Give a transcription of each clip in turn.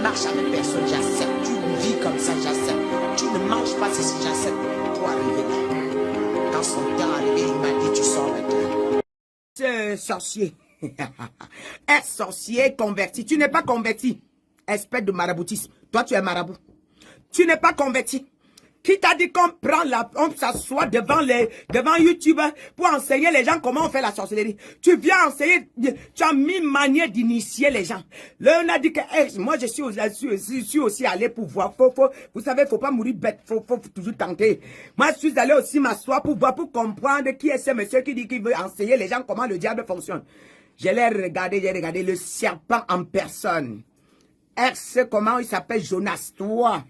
marches avec personne, j'accepte. Tu vis comme ça, j'accepte. Tu ne manges pas ceci, j'accepte. Toi, arrivé là. Quand son temps est arrivé, il m'a dit, tu sors maintenant. C'est sorcier. Ex-sorcier converti. Tu n'es pas converti. Espèce de maraboutisme. Toi, tu es marabout. Tu n'es pas converti. Qui t'a dit qu'on prend on s'assoit devant YouTube pour enseigner les gens comment on fait la sorcellerie? Tu viens enseigner, tu as mille manières d'initier les gens. Là, on a dit que, moi je suis aussi allé pour voir. Vous savez, faut pas mourir bête, faut toujours tenter. Moi, je suis allé aussi m'asseoir pour voir, pour comprendre qui est ce monsieur qui dit qu'il veut enseigner les gens comment le diable fonctionne. Je l'ai regardé, j'ai regardé le serpent en personne. Comment il s'appelle? Jonas, toi.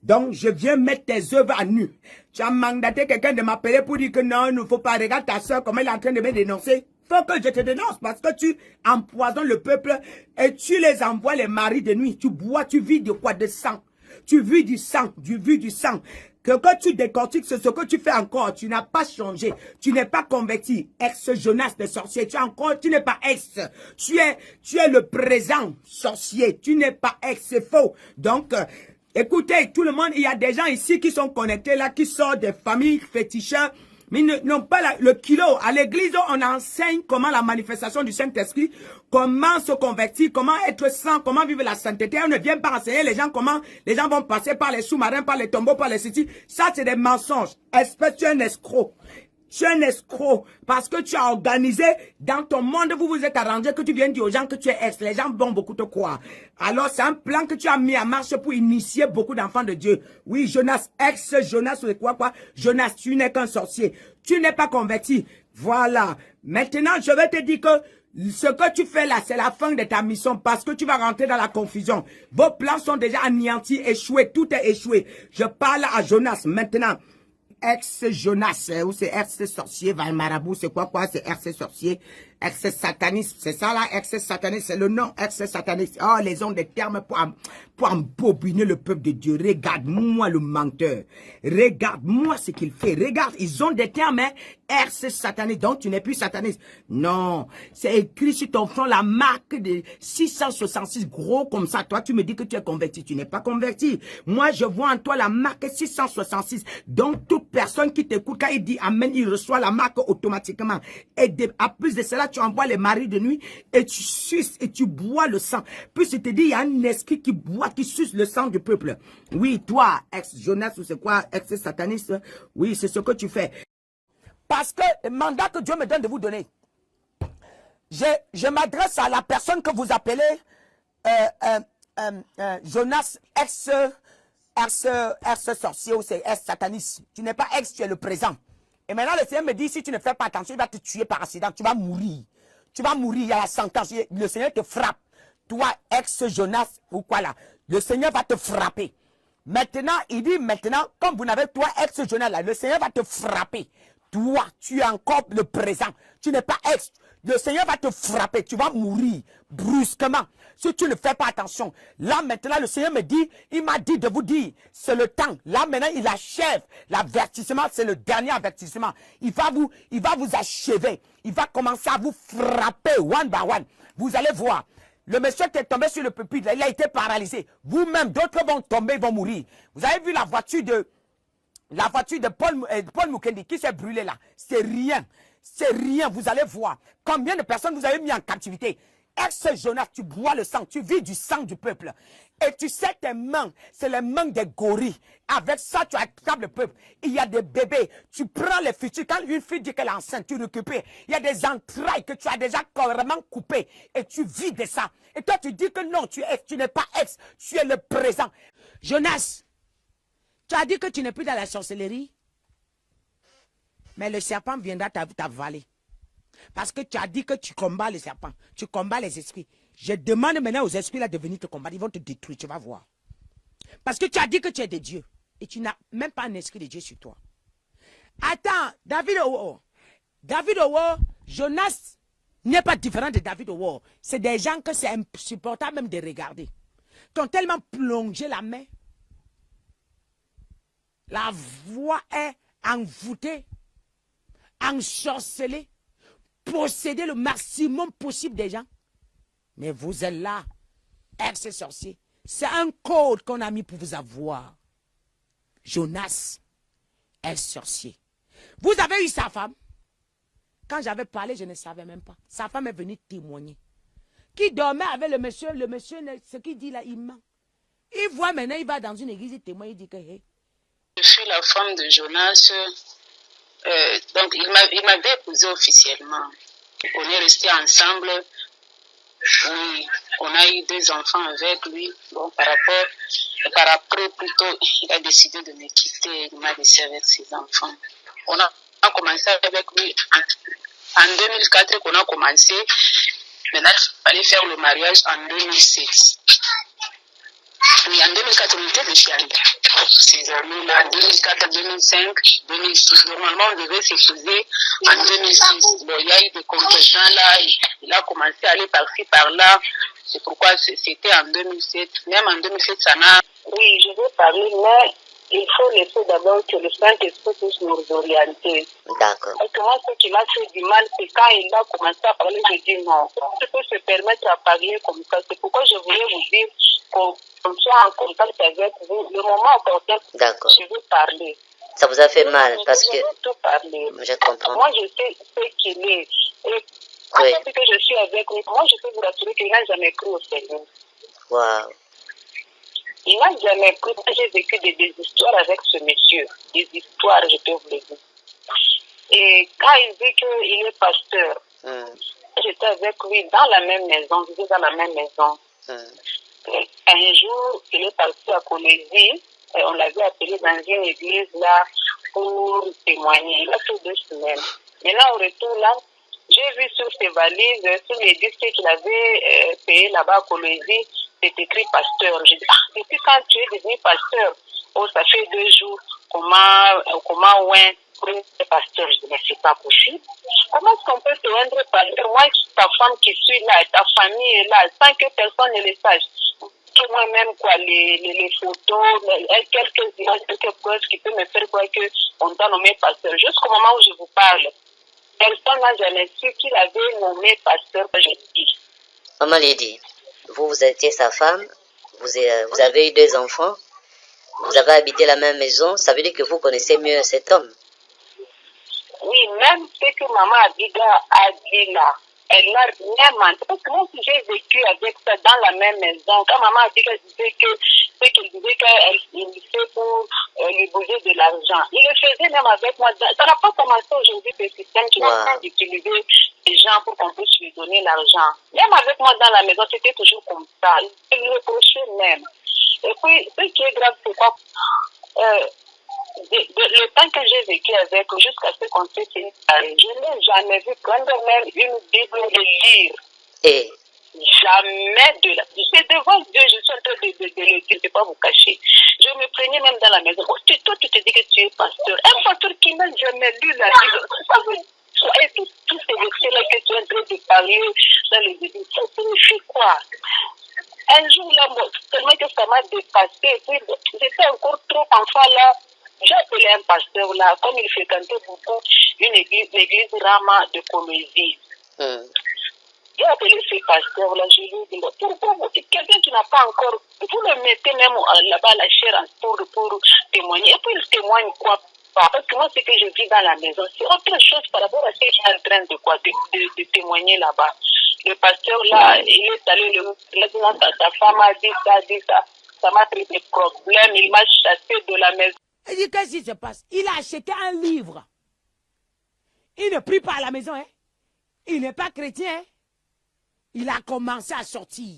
Donc, je viens mettre tes œuvres à nu. Tu as mandaté quelqu'un de m'appeler pour dire que non, il ne faut pas. Regarder ta soeur, comment elle est en train de me dénoncer. Faut que je te dénonce parce que tu empoisonnes le peuple et tu les envoies les maris de nuit. Tu bois, tu vis de quoi? De sang. Tu vis du sang, du sang. Que quand tu décortiques ce que tu fais encore, tu n'as pas changé. Tu n'es pas converti. Ex-Jonas de sorcier. Tu n'es pas ex. Tu es le présent sorcier. Tu n'es pas ex. C'est faux. Donc, écoutez, tout le monde, il y a des gens ici qui sont connectés là, qui sortent des familles féticheurs, mais n'ont pas le kilo. À l'église, on enseigne comment la manifestation du Saint-Esprit, comment se convertir, comment être saint, comment vivre la sainteté. On ne vient pas enseigner les gens comment les gens vont passer par les sous-marins, par les tombeaux, par les cités. Ça, c'est des mensonges. Espèce, tu es un escroc. Tu es un escroc parce que tu as organisé dans ton monde, vous vous êtes arrangé que tu viens dire aux gens que tu es ex. Les gens vont beaucoup te croire. Alors c'est un plan que tu as mis en marche pour initier beaucoup d'enfants de Dieu. Oui, Jonas, ex-Jonas, ou quoi. Jonas, tu n'es qu'un sorcier. Tu n'es pas converti. Voilà. Maintenant, je vais te dire que ce que tu fais là, c'est la fin de ta mission parce que tu vas rentrer dans la confusion. Vos plans sont déjà anéantis, échoués. Tout est échoué. Je parle à Jonas maintenant. Ex-Jonas, ou c'est ex-sorcier, Marabout, c'est quoi, c'est ex-sorcier, ex-sataniste, c'est ça là, ex-sataniste, c'est le nom, ex-sataniste. Oh, les ont des termes pour embobiner le peuple de Dieu. Regarde-moi le menteur, regarde-moi ce qu'il fait, regarde, ils ont des termes, hein, ex-sataniste, donc tu n'es plus sataniste. Non, c'est écrit sur ton front la marque de 666, gros comme ça. Toi, tu me dis que tu es converti, tu n'es pas converti. Moi, je vois en toi la marque 666, donc toute personne qui t'écoute, quand il dit Amen, il reçoit la marque automatiquement. Et à plus de cela, tu envoies les maris de nuit et tu suces et tu bois le sang. Puis je te dis, il y a un esprit qui boit, qui suce le sang du peuple. Oui, toi, ex-Jonas ou c'est quoi, ex-sataniste, oui, c'est ce que tu fais. Parce que le mandat que Dieu me donne de vous donner, je m'adresse à la personne que vous appelez Jonas, ex-sorcier ou c'est ex-sataniste. Tu n'es pas ex, tu es le présent. Et maintenant, le Seigneur me dit, si tu ne fais pas attention, il va te tuer par accident. Tu vas mourir. Tu vas mourir, il y a la sentence. Le Seigneur te frappe. Toi, ex-Jonas, ou quoi là, le Seigneur va te frapper. Maintenant, il dit maintenant, comme vous n'avez toi, ex-Jonas là, le Seigneur va te frapper. Toi, tu es encore le présent. Tu n'es pas ex. Le Seigneur va te frapper. Tu vas mourir brusquement. Si tu ne fais pas attention. Là, maintenant, le Seigneur me dit, il m'a dit de vous dire, c'est le temps. Là, maintenant, il achève. L'avertissement, c'est le dernier avertissement. Il va vous achever. Il va commencer à vous frapper one by one. Vous allez voir. Le monsieur qui est tombé sur le pupitre, il a été paralysé. Vous-même, d'autres vont tomber, ils vont mourir. Vous avez vu la voiture de Paul Mukendi qui s'est brûlée là. C'est rien. C'est rien. Vous allez voir. Combien de personnes vous avez mis en captivité. Ex-Jonas, tu bois le sang. Tu vis du sang du peuple. Et tu sais tes mains, c'est les mains des gorilles. Avec ça, tu attrapes le peuple. Il y a des bébés. Tu prends les futurs. Quand une fille dit qu'elle est enceinte, tu récupères. Il y a des entrailles que tu as déjà carrément coupées. Et tu vis de ça. Et toi, tu dis que non, tu n'es pas ex. Tu es le présent. Jonas, tu as dit que tu n'es plus dans la sorcellerie. Mais le serpent viendra t'avaler. Parce que tu as dit que tu combats le serpent. Tu combats les esprits. Je demande maintenant aux esprits là de venir te combattre. Ils vont te détruire, tu vas voir. Parce que tu as dit que tu es de Dieu. Et tu n'as même pas un esprit de Dieu sur toi. Attends, David Owo. David Owo, Jonas n'est pas différent de David Owo. C'est des gens que c'est insupportable même de regarder. Qui ont tellement plongé la main. La voix est envoûtée, ensorcelée, posséder le maximum possible des gens. Mais vous êtes là. ex-sorcier. C'est un code qu'on a mis pour vous avoir. Jonas, ex-sorcier. Vous avez eu sa femme. Quand j'avais parlé, je ne savais même pas. Sa femme est venue témoigner. Qui dormait avec le monsieur, ce qu'il dit là, il ment. Il voit maintenant, il va dans une église, il témoigne, il dit que... Hey. Je suis la femme de Jonas. Donc, il m'avait épousé officiellement. On est restés ensemble. Oui, on a eu 2 enfants avec lui. Bon, par après, plutôt, il a décidé de me quitter. Il m'a laissé avec ses enfants. On a commencé avec lui en 2004 qu'on a commencé. Maintenant, il fallait faire le mariage en 2007. Oui, en 2004, on était déjà ces années-là, 2004, 2005, 2006. Normalement, on devait s'épouser en 2006. Bon, il y a eu des contretemps là, il a commencé à aller par-ci, par-là. C'est pourquoi c'était en 2007. Même en 2007, ça n'a... Oui, je vais parler, mais il faut laisser d'abord que le Saint-Esprit puisse nous orienter. D'accord. Parce que moi, ce qui m'a fait du mal, c'est quand il a commencé à parler, je dis non. Je peux se permettre à parler comme ça. C'est pourquoi je voulais vous dire qu'on soit en contact avec vous. Le moment opportun, je veux parler. Ça vous a fait mal parce que... Je veux tout parler. Je comprends. Moi, je sais ce qu'il est. Et depuis que je suis avec lui, moi, je peux vous rassurer qu'il n'a jamais cru au Seigneur. Waouh. Il n'a jamais cru. J'ai vécu des histoires avec ce monsieur. Des histoires, je peux vous le dire. Et quand il dit qu'il est pasteur, j'étais avec lui dans la même maison, je dans la même maison. Un jour, il est parti à Colésie, et on l'avait appelé dans une église là pour témoigner. Il a fait 2 semaines. Mais là, au retour là, j'ai vu sur ses valises, sur les disques qu'il avait payés là-bas à Colésie, c'est écrit pasteur. J'ai dit, depuis quand tu es devenu pasteur? Oh, ça fait 2 jours. Comment ouais, pour être pasteur? Je dis, mais c'est pas possible. Comment est-ce qu'on peut te rendre pasteur? Moi, ta femme qui suit là, ta famille est là, sans que personne ne le sache. Que moi-même, quoi, les photos, quelques images, quelques preuves qui peuvent me faire croire qu'on t'a nommé pasteur. Jusqu'au moment où je vous parle, personne n'a jamais su qu'il avait nommé pasteur, je dis. Maman Lydie, vous étiez sa femme, vous avez eu 2 enfants, vous avez habité la même maison, ça veut dire que vous connaissez mieux cet homme. Oui, même ce que maman Abiga a dit là, elle n'a rien menti. Parce que moi, si j'ai vécu avec ça dans la même maison, quand maman Abiga disait qu'elle disait qu'elle fait pour lui bouger de l'argent, il le faisait même avec moi. Ça n'a pas commencé aujourd'hui, ce système qui est en train d'utiliser les gens pour qu'on puisse lui donner l'argent. Même avec moi dans la maison, c'était toujours comme ça. Il le reprochait même. Et puis, ce qui est grave, c'est quoi? Le temps que j'ai vécu avec lui, jusqu'à ce qu'on s'est fini, je n'ai jamais vu prendre même une Bible de lire. Et jamais de la... C'est devant Dieu, je suis en train de le dire, je ne vais pas vous cacher. Je me plaignais même dans la maison. Oh, toi, tu te dis que tu es pasteur. Un pasteur qui n'a jamais lu la Bible. Ça veut et tous ces versets-là que tu es en train de parler dans les églises, ça signifie quoi? Un jour, là, tellement que ça m'a dépassé, j'étais encore trop enfant là. J'ai appelé un pasteur là, comme il fréquentait beaucoup une église, l'église Rama de Comésie. J'ai appelé ce pasteur là, je lui ai dit, pourquoi quelqu'un qui n'a pas encore, vous le mettez même là-bas la chair pour témoigner, et puis il témoigne quoi? Parce que moi, ce que je vis dans la maison, c'est autre chose par rapport à ce qu'il est en train de témoigner là-bas. Le pasteur là, il est allé, sa femme a dit ça, ça m'a créé des problèmes, il m'a chassé de la maison. Il dit, qu'est-ce qui se passe? Il a acheté un livre. Il ne prie pas à la maison, hein? Il n'est pas chrétien, hein? Il a commencé à sortir.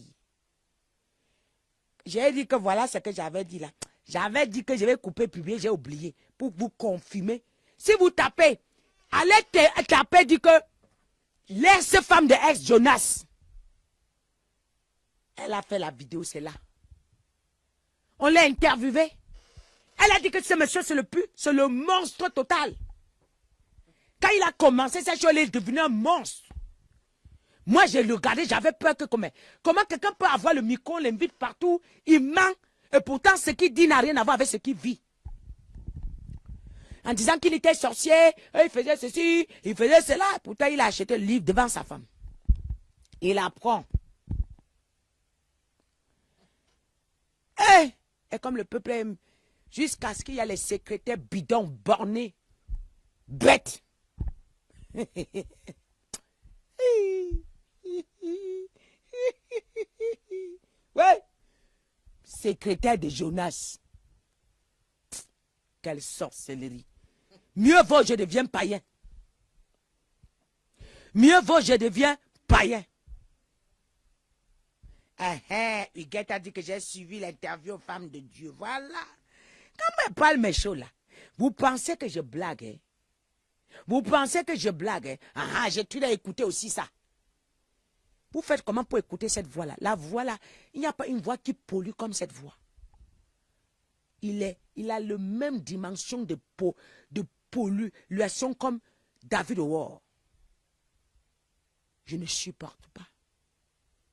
J'ai dit que voilà ce que j'avais dit là. J'avais dit que je vais couper publier, j'ai oublié. Pour vous confirmer. Si vous tapez, allez taper, dit que l'ex-femme de ex-Jonas, elle a fait la vidéo, c'est là. On l'a interviewé. Elle a dit que ce monsieur, c'est le monstre total. Quand il a commencé, cette chose, il est devenu un monstre. Moi, j'ai regardé, j'avais peur que comment quelqu'un peut avoir le micro, on l'invite partout, il ment, et pourtant ce qu'il dit n'a rien à voir avec ce qu'il vit. En disant qu'il était sorcier, il faisait ceci, il faisait cela, pourtant il a acheté le livre devant sa femme. Il apprend. Et comme le peuple aime, jusqu'à ce qu'il y a les secrétaires bidons bornés, bêtes. Ouais. Secrétaire de Jonas. Quelle sorcellerie. Mieux vaut je deviens païen. Mieux vaut je deviens païen. Huguette a dit que j'ai suivi l'interview aux femmes de Dieu. Voilà. Quand elle parle mes choses là, vous pensez que je blague, hein? Vous pensez que je blague, hein? J'ai tout à écouter aussi ça. Vous faites comment pour écouter cette voix-là? La voix là, il n'y a pas une voix qui pollue comme cette voix. Il a le même dimension de pollution comme David War. Je ne supporte pas.